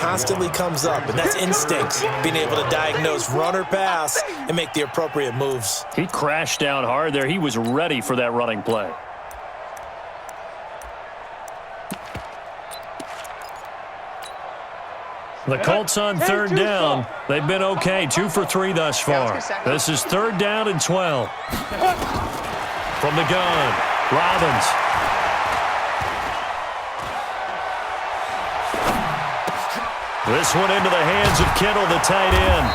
constantly comes up, and that's instinct, being able to diagnose run or pass and make the appropriate moves. He crashed down hard there. He was ready for that running play. The Colts on third down. They've been okay, 2 for 3 thus far. This is 3rd down and 12. From the gun, Robbins. This one into the hands of Kittle, the tight end.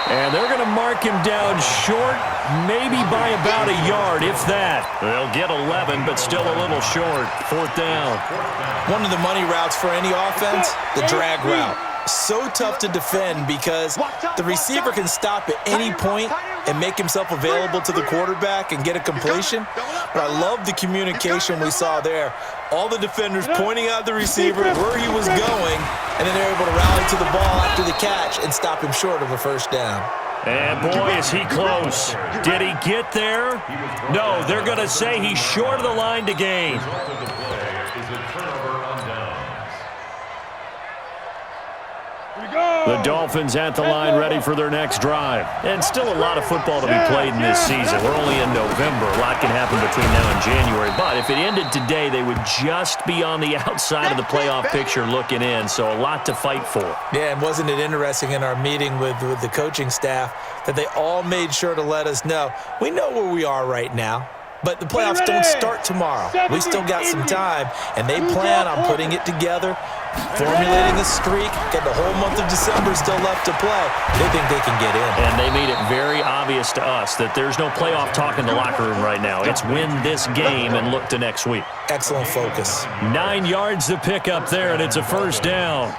And they're going to mark him down short, maybe by about a yard, if that. They'll get 11, but still a little short. 4th down. One of the money routes for any offense, the drag route. So tough to defend because the receiver can stop at any point and make himself available to the quarterback and get a completion. But I love the communication we saw there. All the defenders pointing out the receiver where he was going, and then they're able to rally to the ball after the catch and stop him short of a 1st down. And boy, is he close. Did he get there? No, they're going to say he's short of the line to gain. The Dolphins at the line ready for their next drive. And still a lot of football to be played in this season. We're only in November. A lot can happen between now and January. But if it ended today, they would just be on the outside of the playoff picture looking in. So a lot to fight for. Yeah, and wasn't it interesting in our meeting with the coaching staff that they all made sure to let us know, we know where we are right now. But the playoffs don't start tomorrow. We still got some time, and they plan on putting it together, formulating a streak, get the whole month of December still left to play. They think they can get in. And they made it very obvious to us that there's no playoff talk in the locker room right now. It's win this game and look to next week. Excellent focus. 9 yards to pick up there, and it's a 1st down.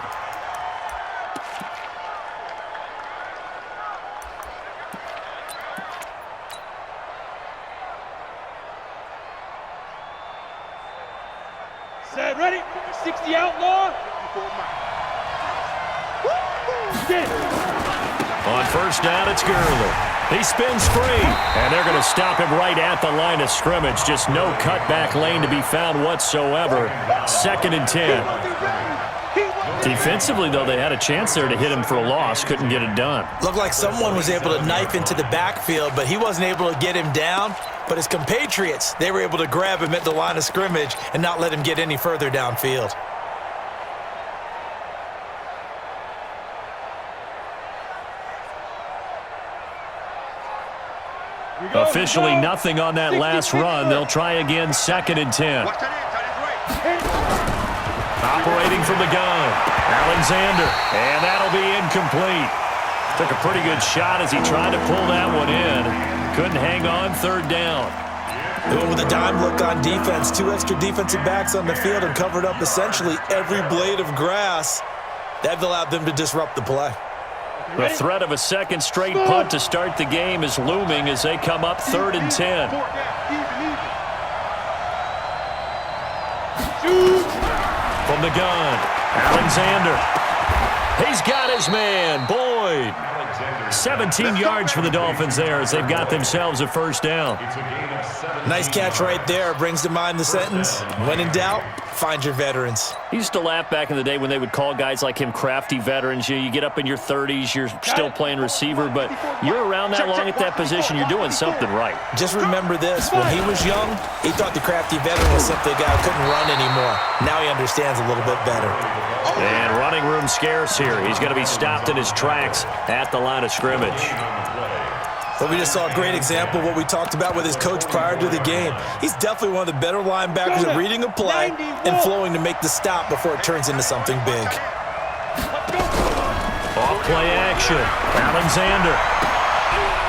Set, ready? 60 outlaw. On 1st down, it's Gurley. He spins free, and they're going to stop him right at the line of scrimmage. Just no cutback lane to be found whatsoever. 2nd and 10. Defensively, though, they had a chance there to hit him for a loss. Couldn't get it done. Looked like someone was able to knife into the backfield, but he wasn't able to get him down. But his compatriots, they were able to grab him at the line of scrimmage and not let him get any further downfield. Officially nothing on that last run. They'll try again, 2nd and 10. Operating from the gun, Alexander, and that'll be incomplete. Took a pretty good shot as he tried to pull that one in. Couldn't hang on, 3rd down. They went with a dime look on defense. 2 extra defensive backs on the field and covered up essentially every blade of grass. That allowed them to disrupt the play. The threat of a 2nd straight punt to start the game is looming as they come up 3rd and 10. From the gun, Alexander. He's got his man, Boyd. 17 yards for the Dolphins there as they've got themselves a 1st down. Nice catch right there. Brings to mind the sentence, when in doubt, find your veterans. He used to laugh back in the day when they would call guys like him crafty veterans. You get up in your 30s, you're still playing receiver, but you're around that long at that position, you're doing something right. Just remember this, when he was young, he thought the crafty veteran was simply a guy who couldn't run anymore. Now he understands a little bit better. And running room scarce here. He's going to be stopped in his tracks at the line of scrimmage. But we just saw a great example of what we talked about with his coach prior to the game. He's definitely one of the better linebackers at reading a play and flowing to make the stop before it turns into something big. Off-play action. Alexander.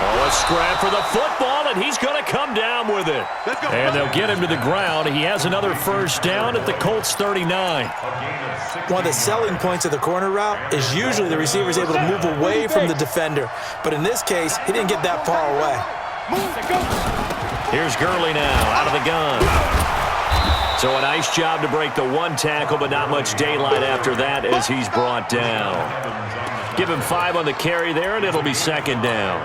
Oh, a scrap for the football, and he's going to come down with it. And they'll get him to the ground. He has another 1st down at the Colts 39. One of the selling points of the corner route is usually the receiver is able to move away from the defender. But in this case, he didn't get that far away. Here's Gurley now, out of the gun. So a nice job to break the 1 tackle, but not much daylight after that as he's brought down. Give him 5 on the carry there, and it'll be 2nd down.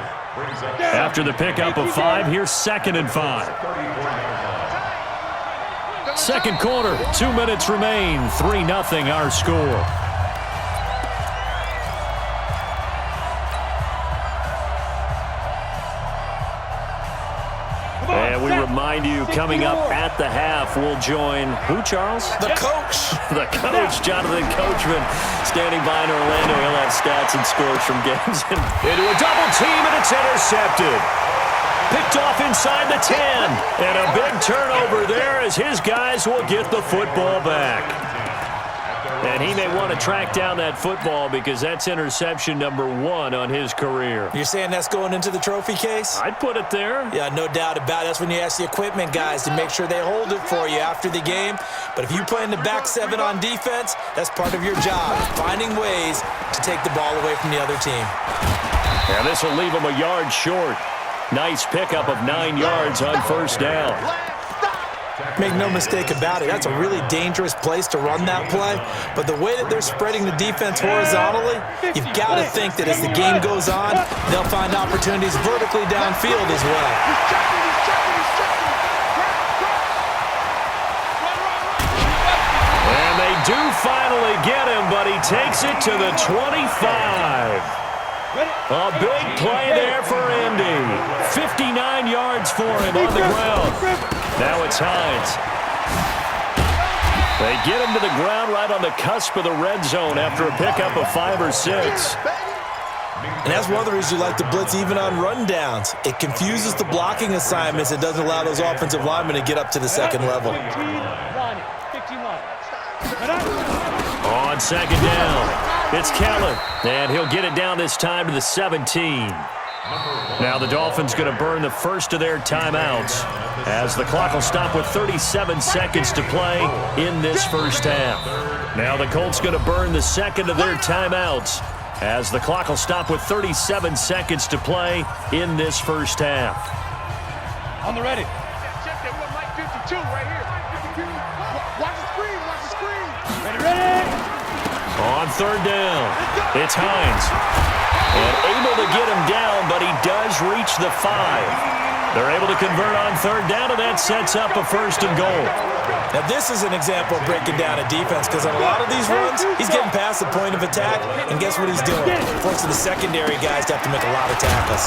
After the pickup of 5, here's 2nd and 5. 2nd quarter, 2 minutes remain, 3-0 our score. And we remind you, coming up at the half, we'll join who, Charles? The coach. The coach, Jonathan Coachman, standing by in Orlando. He'll have stats and scores from games. Into a double team, and it's intercepted. Picked off inside the 10. And a big turnover there as his guys will get the football back. And he may want to track down that football because that's interception number 1 on his career. You're saying that's going into the trophy case? I'd put it there. Yeah, no doubt about it. That's when you ask the equipment guys to make sure they hold it for you after the game. But if you play in the back 7 on defense, that's part of your job, finding ways to take the ball away from the other team. And this will leave him a yard short. Nice pickup of 9 yards on first down. Make no mistake about it, that's a really dangerous place to run that play. But the way that they're spreading the defense horizontally, you've got to think that as the game goes on, they'll find opportunities vertically downfield as well. And they do finally get him, but he takes it to the 25. A big play there for Indy. 59 yards for him on the ground. Now it's Hines. They get him to the ground right on the cusp of the red zone after a pickup of 5 or 6. And that's one of the reasons you like to blitz even on rundowns. It confuses the blocking assignments. It doesn't allow those offensive linemen to get up to the second level. On second down, it's Keller, and he'll get it down this time to the 17. Now the Dolphins going to burn the first of their timeouts as the clock will stop with 37 seconds to play in this first half. Now the Colts going to burn the second of their timeouts as the clock will stop with 37 seconds to play in this first half. On the ready. Check that. We're Mike 52 right here. Watch the screen. Watch the screen. Ready. On third down, it's Hines. And able to get him down, but he does reach the 5. They're able to convert on third down, and that sets up a first and goal. Now this is an example of breaking down a defense because on a lot of these runs, he's getting past the point of attack, and guess what he's doing? Forcing the secondary guys to have to make a lot of tackles.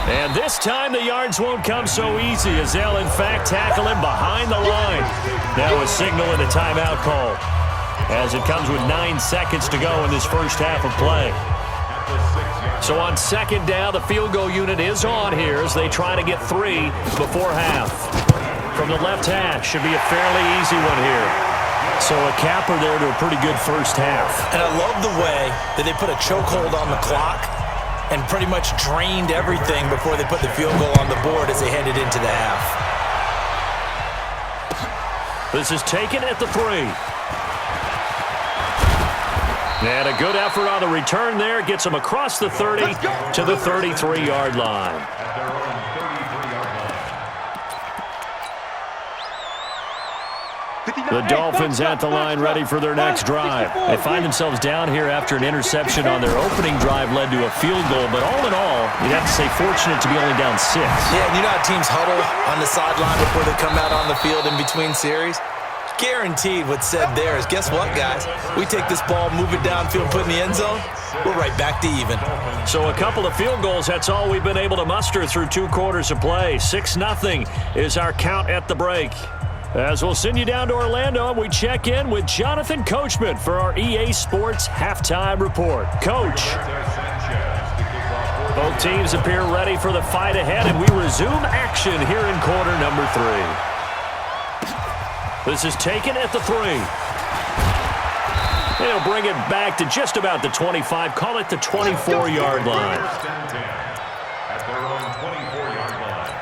And this time the yards won't come so easy as they'll in fact tackle him behind the line. Now a signal and a timeout call as it comes with 9 seconds to go in this first half of play. So on second down, the field goal unit is on here as they try to get 3 before half. From the left hash, should be a fairly easy one here. So a capper there to a pretty good first half. And I love the way that they put a chokehold on the clock and pretty much drained everything before they put the field goal on the board as they headed into the half. This is taken at the 3. And a good effort on the return there. Gets him across the 30 to the 33-yard line. The Dolphins at the line ready for their next drive. They find themselves down here after an interception on their opening drive led to a field goal. But all in all, you'd have to say fortunate to be only down 6. Yeah, and you know how teams huddle on the sideline before they come out on the field in between series? Guaranteed what's said there is, guess what, guys? We take this ball, move it downfield, put it in the end zone, we're right back to even. So a couple of field goals, that's all we've been able to muster through 2 quarters of play. 6-0 is our count at the break. As we'll send you down to Orlando, we check in with Jonathan Coachman for our EA Sports Halftime Report. Coach. Both teams appear ready for the fight ahead, and we resume action here in quarter number 3. This is taken at the 3. They'll bring it back to just about the 25. Call it the 24-yard line. At their own 24-yard line.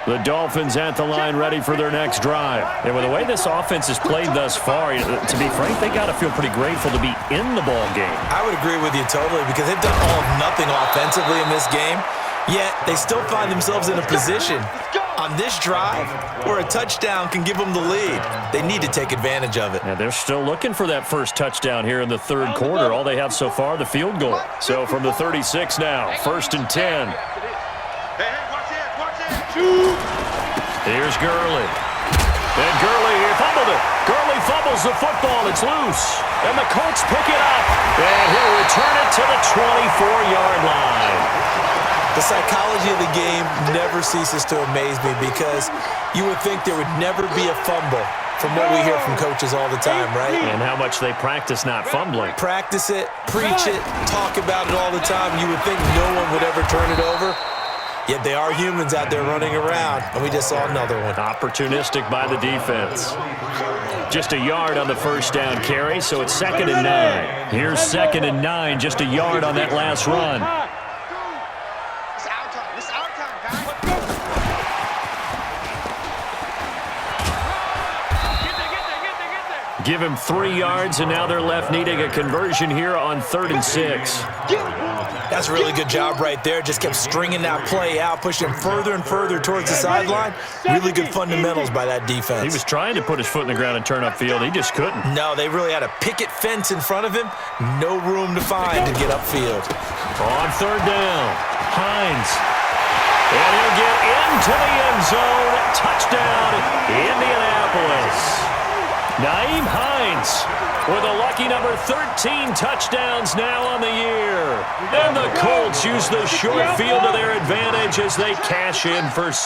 The Dolphins at the line ready for their next drive. And with the way this offense has played thus far, to be frank, they got to feel pretty grateful to be in the ball game. I would agree with you totally because they've done all of nothing offensively in this game, yet they still find themselves in a position on this drive where a touchdown can give them the lead. They need to take advantage of it. And they're still looking for that first touchdown here in the third quarter. All they have so far, the field goal. So from the 36 now, 1st and 10. Here's Gurley. And Gurley fumbled it. Gurley fumbles the football. It's loose. And the Colts pick it up. And he'll return it to the 24-yard line. The psychology of the game never ceases to amaze me because you would think there would never be a fumble from what we hear from coaches all the time, right? And how much they practice not fumbling. Practice it, preach it, talk about it all the time. You would think no one would ever turn it over. Yet they are humans out there running around, and we just saw another one. Opportunistic by the defense. Just a yard on the first down carry, so it's 2nd and 9. Here's 2nd and 9, just a yard on that last run. It's our time. It's our time, guys. Get there. Give him 3 yards, and now they're left needing a conversion here on 3rd and 6. That's a really good job right there. Just kept stringing that play out, pushing further and further towards the sideline. Really good fundamentals by that defense. He was trying to put his foot in the ground and turn upfield. He just couldn't. No, they really had a picket fence in front of him. No room to find to get upfield. On 3rd down, Hines. And he'll get into the end zone. Touchdown, Indianapolis. Naeem Hines with a lucky number 13 touchdowns now on the year. And the Colts use the short field to their advantage as they cash in for 6.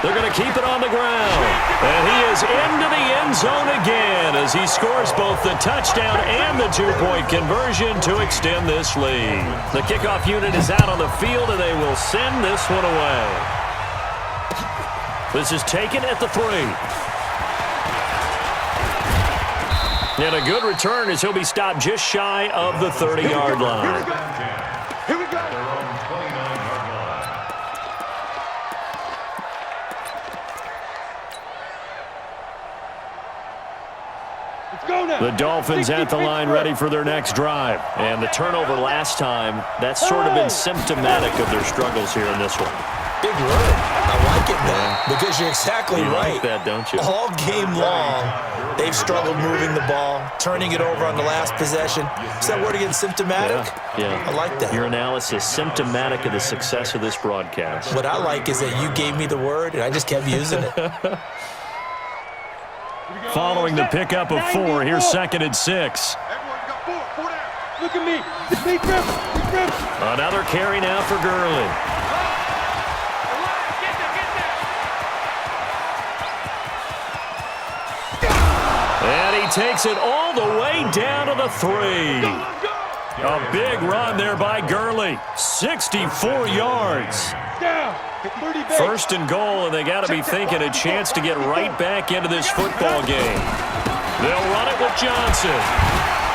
They're going to keep it on the ground. And he is into the end zone again as he scores both the touchdown and the 2-point conversion to extend this lead. The kickoff unit is out on the field, and they will send this one away. This is taken at the 3. And a good return as he'll be stopped just shy of the 30-yard line. Here we go. Let's go now. The Dolphins at the line ready for their next drive. And the turnover last time, that's sort of been symptomatic of their struggles here in this one. Big word. I like it, though, because you're exactly right. Like that, don't you? All game long, they've struggled moving the ball, turning it over on the last possession. Is that word again, symptomatic? Yeah. I like that. Your analysis, symptomatic of the success of this broadcast. What I like is that you gave me the word, and I just kept using it. Following the pickup of 4, here's 2nd and 6. Everyone got 4 down. Look at me. Big grip. Big grip. Another carry now for Gurley. And he takes it all the way down to the 3. A big run there by Gurley. 64 yards. Down. 30 back. 1st and goal, and they got to be thinking a chance to get right back into this football game. They'll run it with Johnson.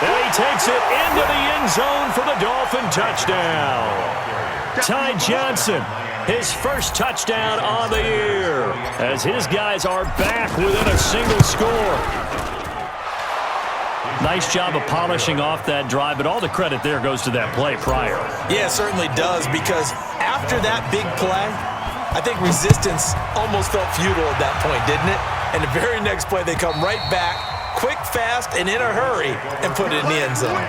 And he takes it into the end zone for the Dolphin touchdown. Ty Johnson, his first touchdown on the year, as his guys are back within a single score. Nice job of polishing off that drive, but all the credit there goes to that play prior. Yeah, it certainly does, because after that big play, I think resistance almost felt futile at that point, didn't it? And the very next play, they come right back, quick, fast, and in a hurry, and put it in the end zone.